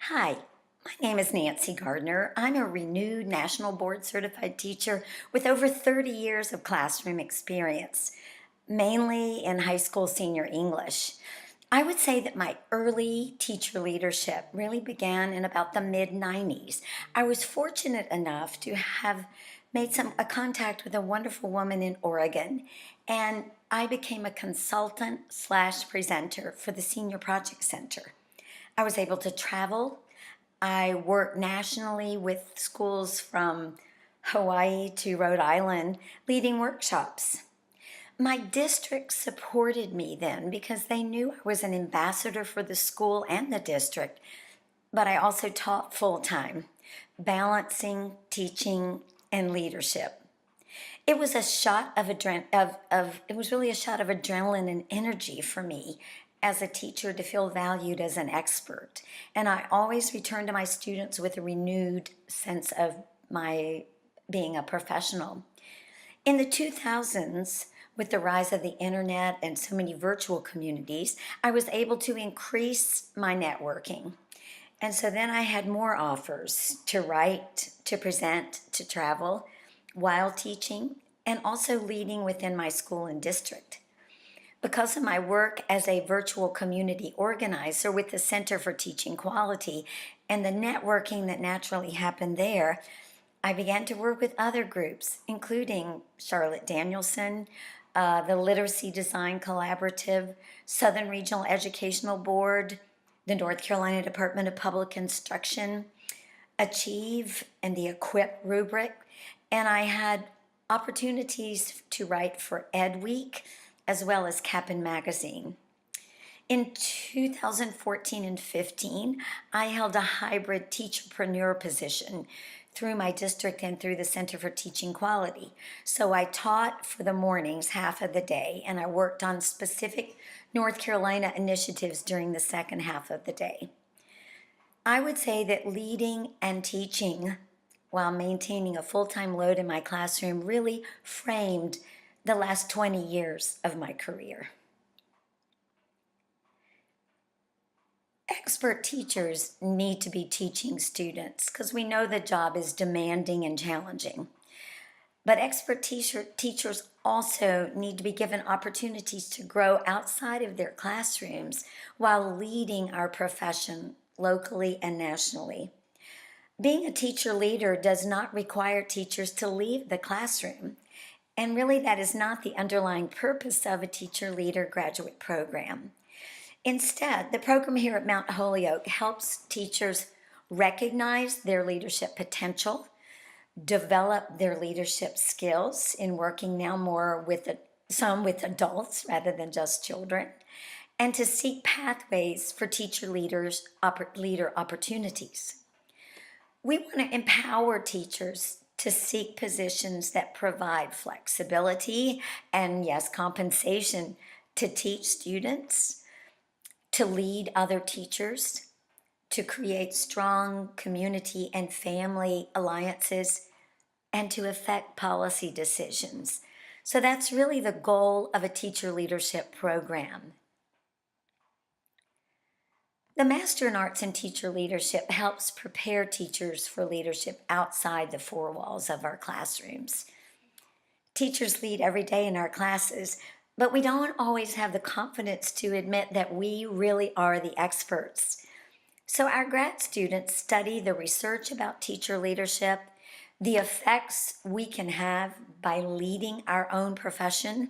Hi, my name is Nancy Gardner. I'm a renewed National Board Certified teacher with over 30 years of classroom experience, mainly in high school senior English. I would say that my early teacher leadership really began in about the mid 90s. I was fortunate enough to have made a contact with a wonderful woman in Oregon, and I became a consultant slash presenter for the Senior Project Center. I was able to travel. I worked nationally with schools from Hawaii to Rhode Island, leading workshops. My district supported me then because they knew I was an ambassador for the school and the district, but I also taught full time, balancing teaching and leadership. It was a shot of it was really a shot of adrenaline and energy for me as a teacher to feel valued as an expert. And I always return to my students with a renewed sense of my being a professional. In the 2000s, with the rise of the internet and so many virtual communities, I was able to increase my networking. And so then I had more offers to write, to present, to travel while teaching, and also leading within my school and district. Because of my work as a virtual community organizer with the Center for Teaching Quality and the networking that naturally happened there, I began to work with other groups, including Charlotte Danielson, the Literacy Design Collaborative, Southern Regional Educational Board, the North Carolina Department of Public Instruction, Achieve, and the Equip rubric. And I had opportunities to write for Ed Week as well as Kappan Magazine. In 2014 and 15, I held a hybrid teacherpreneur position through my district and through the Center for Teaching Quality. So I taught for the mornings half of the day, and I worked on specific North Carolina initiatives during the second half of the day. I would say that leading and teaching while maintaining a full-time load in my classroom really framed the last 20 years of my career. Expert teachers need to be teaching students because we know the job is demanding and challenging. But expert teachers also need to be given opportunities to grow outside of their classrooms while leading our profession locally and nationally. Being a teacher leader does not require teachers to leave the classroom. And really, that is not the underlying purpose of a teacher leader graduate program. Instead, the program here at Mount Holyoke helps teachers recognize their leadership potential, develop their leadership skills in working now more with some with adults rather than just children, and to seek pathways for leader opportunities. We want to empower teachers to seek positions that provide flexibility and, yes, compensation to teach students, to lead other teachers, to create strong community and family alliances, and to affect policy decisions. So that's really the goal of a teacher leadership program. The Master in Arts in Teacher Leadership helps prepare teachers for leadership outside the four walls of our classrooms. Teachers lead every day in our classes, but we don't always have the confidence to admit that we really are the experts. So our grad students study the research about teacher leadership, the effects we can have by leading our own profession.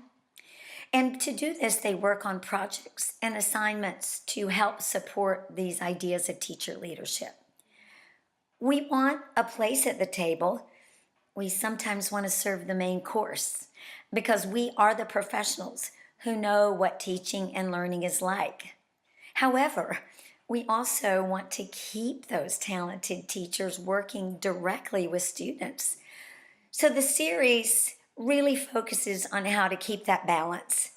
And to do this, they work on projects and assignments to help support these ideas of teacher leadership. We want a place at the table. We sometimes want to serve the main course because we are the professionals who know what teaching and learning is like. However, we also want to keep those talented teachers working directly with students. So the series really focuses on how to keep that balance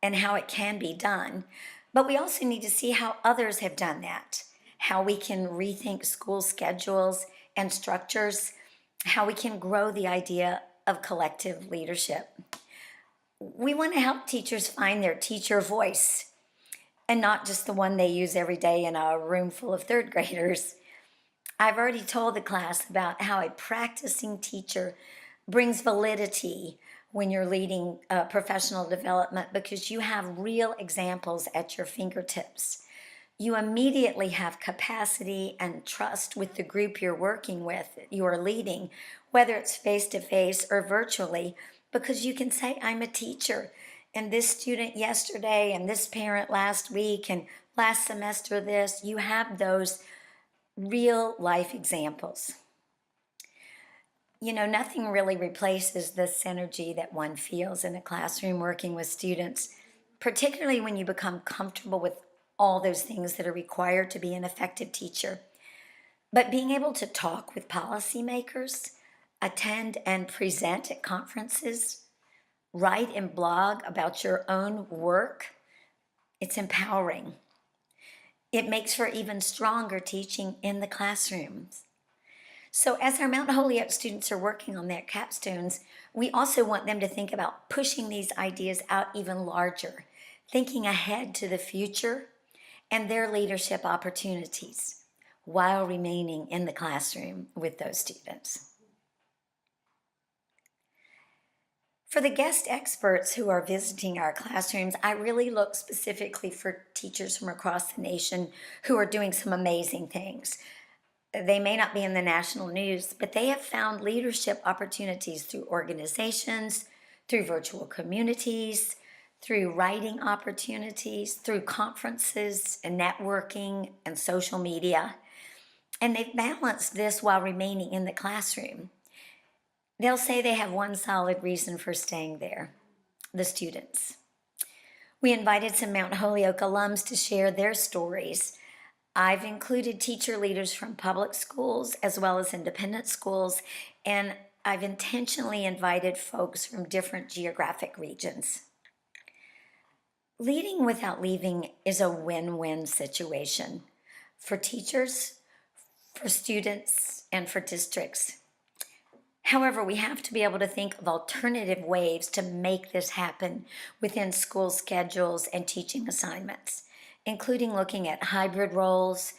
and how it can be done. But we also need to see how others have done that, how we can rethink school schedules and structures, how we can grow the idea of collective leadership. We want to help teachers find their teacher voice. and not just the one they use every day in a room full of third graders. I've already told the class about how a practicing teacher brings validity when you're leading professional development because you have real examples at your fingertips. You immediately have capacity and trust with the group you're working with, you are leading, whether it's face to face or virtually, because you can say, I'm a teacher, and this student yesterday, and this parent last week, and last semester this. You have those real life examples. You know, nothing really replaces the synergy that one feels in a classroom working with students, particularly when you become comfortable with all those things that are required to be an effective teacher. But being able to talk with policymakers, attend and present at conferences, write and blog about your own work, it's empowering. It makes for even stronger teaching in the classrooms. So as our Mount Holyoke students are working on their capstones, we also want them to think about pushing these ideas out even larger, thinking ahead to the future and their leadership opportunities while remaining in the classroom with those students. For the guest experts who are visiting our classrooms, I really look specifically for teachers from across the nation who are doing some amazing things. They may not be in the national news, but they have found leadership opportunities through organizations, through virtual communities, through writing opportunities, through conferences and networking and social media. And they've balanced this while remaining in the classroom. They'll say they have one solid reason for staying there: the students. We invited some Mount Holyoke alums to share their stories. I've included teacher leaders from public schools as well as independent schools, and I've intentionally invited folks from different geographic regions. Leading without leaving is a win-win situation for teachers, for students, and for districts. However, we have to be able to think of alternative ways to make this happen within school schedules and teaching assignments, including looking at hybrid roles,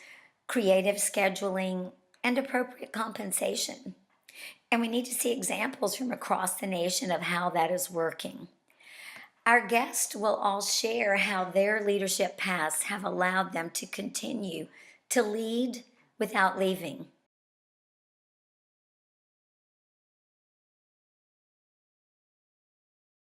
creative scheduling, and appropriate compensation. And we need to see examples from across the nation of how that is working. Our guests will all share how their leadership paths have allowed them to continue to lead without leaving.